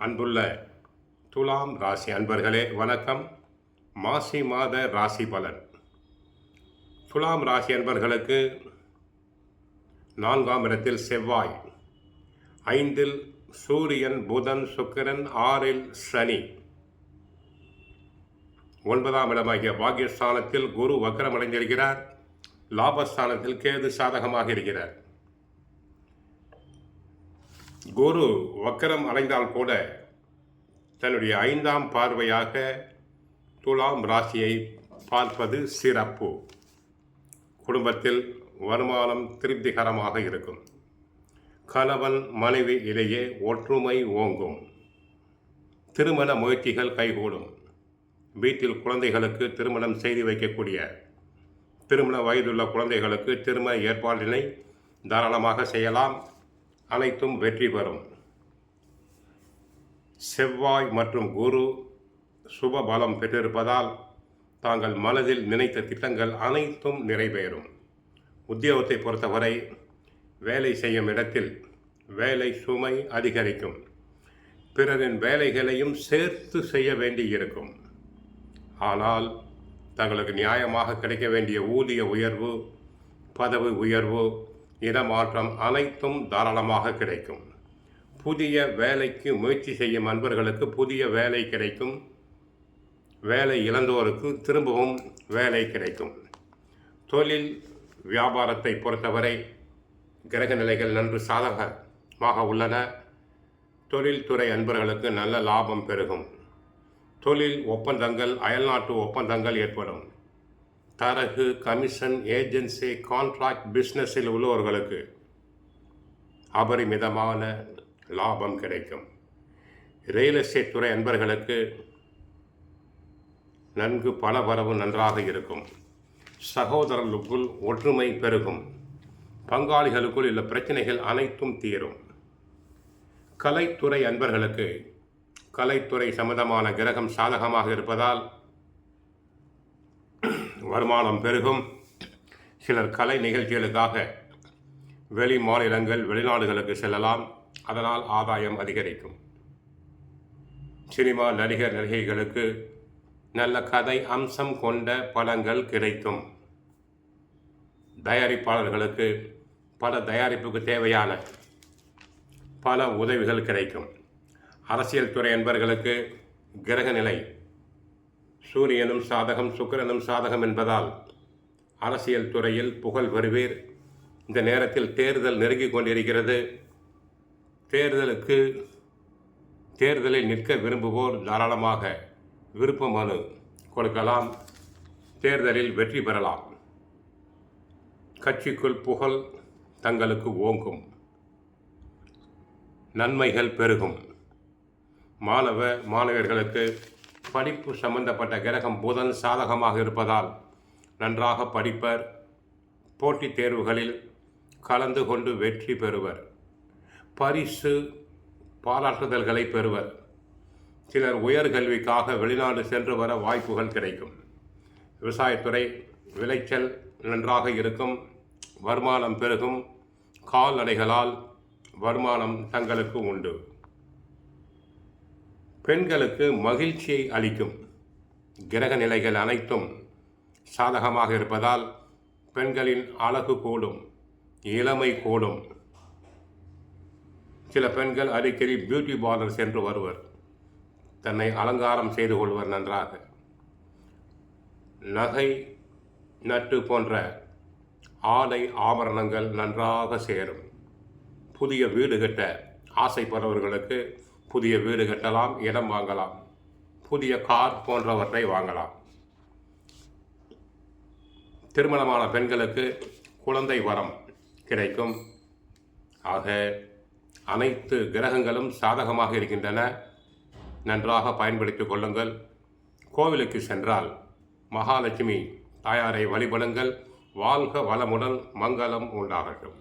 அன்புள்ள துலாம் ராசி அன்பர்களே வணக்கம். மாசி மாத ராசி பலன். துலாம் ராசி அன்பர்களுக்கு 4ஆம் இடத்தில் செவ்வாய், 5இல் சூரியன், புதன், சுக்கிரன், 6இல் சனி, 9ஆம் இடமாகிய பாக்கியஸ்தானத்தில் குரு வக்ரமடைந்திருக்கிறார். லாபஸ்தானத்தில் கேது சாதகமாக இருக்கிறார். குரு வக்கரம் அடைந்தால் கூட தன்னுடைய 5ஆம் பார்வையாக துலாம் ராசியை பார்ப்பது சிறப்பு. குடும்பத்தில் வருமானம் திருப்திகரமாக இருக்கும். கணவன் மனைவி இடையே ஒற்றுமை ஓங்கும். திருமண முயற்சிகள் கைகூடும். வீட்டில் குழந்தைகளுக்கு திருமணம் செய்து வைக்கக்கூடிய திருமண வயதுள்ள குழந்தைகளுக்கு திருமண ஏற்பாட்டினை தாராளமாக செய்யலாம். அனைத்தும் வெற்றி பெறும். செவ்வாய் மற்றும் குரு சுப பலம் பெற்றிருப்பதால் தாங்கள் மனதில் நினைத்த திட்டங்கள் அனைத்தும் நிறைவேறும். உத்தியோகத்தை பொறுத்தவரை வேலை செய்யும் இடத்தில் வேலை சுமை அதிகரிக்கும். பிறரின் வேலைகளையும் சேர்த்து செய்ய வேண்டியிருக்கும். ஆனால் தங்களுக்கு நியாயமாக கிடைக்க வேண்டிய ஊதிய உயர்வு, பதவி உயர்வு, இடமாற்றம் அனைத்தும் தாராளமாக கிடைக்கும். புதிய வேலைக்கு முயற்சி செய்யும் அன்பர்களுக்கு புதிய வேலை கிடைக்கும். வேலை இழந்தோருக்கு திரும்பவும் வேலை கிடைக்கும். தொழில் வியாபாரத்தை பொறுத்தவரை கிரக நிலைகள் நன்கு சாதகமாக உள்ளன. தொழில்துறை அன்பர்களுக்கு நல்ல லாபம் பெருகும். தொழில் ஒப்பந்தங்கள், அயல்நாட்டு ஒப்பந்தங்கள் ஏற்படும். தரகு, கமிஷன், ஏஜென்சி, கான்ட்ராக்ட் பிஸ்னஸில் உள்ளவர்களுக்கு அபரிமிதமான லாபம் கிடைக்கும். ரியல் எஸ்டேட் துறை அன்பர்களுக்கு நன்கு பணவரவு நன்றாக இருக்கும். சகோதரர்களுக்குள் ஒற்றுமை பெருகும். பங்காளிகளுக்குள் உள்ள பிரச்சனைகள் அனைத்தும் தீரும். கலைத்துறை அன்பர்களுக்கு கலைத்துறை சம்பந்தமான கிரகம் சாதகமாக இருப்பதால் வருமானம் பெருகும். சிலர் கலை நிகழ்ச்சிகளுக்காக வெளி மாநிலங்கள், வெளிநாடுகளுக்கு செல்லலாம். அதனால் ஆதாயம் அதிகரிக்கும். சினிமா நடிகர் நடிகைகளுக்கு நல்ல கதை அம்சம் கொண்ட படங்கள் கிடைக்கும். தயாரிப்பாளர்களுக்கு பல தயாரிப்புக்கு தேவையான பல உதவிகள் கிடைக்கும். அரசியல் துறை என்பவர்களுக்கு கிரக நிலை சூரியனும் சாதகம், சுக்கிரனும் சாதகம் என்பதால் அரசியல் துறையில் புகழ் பெறுவீர். இந்த நேரத்தில் தேர்தல் நெருங்கிக் கொண்டிருக்கிறது. தேர்தலில் நிற்க விரும்புவோர் தாராளமாக விருப்ப மனு கொடுக்கலாம். தேர்தலில் வெற்றி பெறலாம். கட்சிக்குள் புகழ் தங்களுக்கு ஓங்கும். நன்மைகள் பெருகும். மாணவர்களுக்கு படிப்பு சம்பந்தப்பட்ட கிரகம் புதன் சாதகமாக இருப்பதால் நன்றாக படிப்பர். போட்டித் தேர்வுகளில் கலந்து கொண்டு வெற்றி பெறுவர். பரிசு பாராட்டுதல்களை பெறுவர். சிலர் உயர்கல்விக்காக வெளிநாடு சென்று வர வாய்ப்புகள் கிடைக்கும். விவசாயத்துறை விளைச்சல் நன்றாக இருக்கும். வருமானம் பெருகும். கால்நடைகளால் வருமானம் தங்களுக்கு உண்டு. பெண்களுக்கு மகிழ்ச்சியை அளிக்கும். கிரக நிலைகள் அனைத்தும் சாதகமாக இருப்பதால் பெண்களின் அழகு கூடும், இளமை கூடும். சில பெண்கள் அடிக்கடி பியூட்டி பார்லர் சென்று வருவர். தன்னை அலங்காரம் செய்து கொள்வர் நன்றாக. நகை, நட்டு போன்ற ஆடை ஆபரணங்கள் நன்றாக சேரும். புதிய வீடு கட்ட ஆசைப்படுறவர்களுக்கு புதிய வீடு கட்டலாம், இடம் வாங்கலாம். புதிய கார் போன்றவற்றை வாங்கலாம். திருமணமான பெண்களுக்கு குழந்தை வரம் கிடைக்கும். ஆக அனைத்து கிரகங்களும் சாதகமாக இருக்கின்றன. நன்றாக பயன்படுத்திக் கொள்ளுங்கள். கோவிலுக்கு சென்றால் மகாலட்சுமி தாயாரை வழிபடுங்கள். வாழ்க வளமுடன், மங்களம் உண்டாகட்டும்.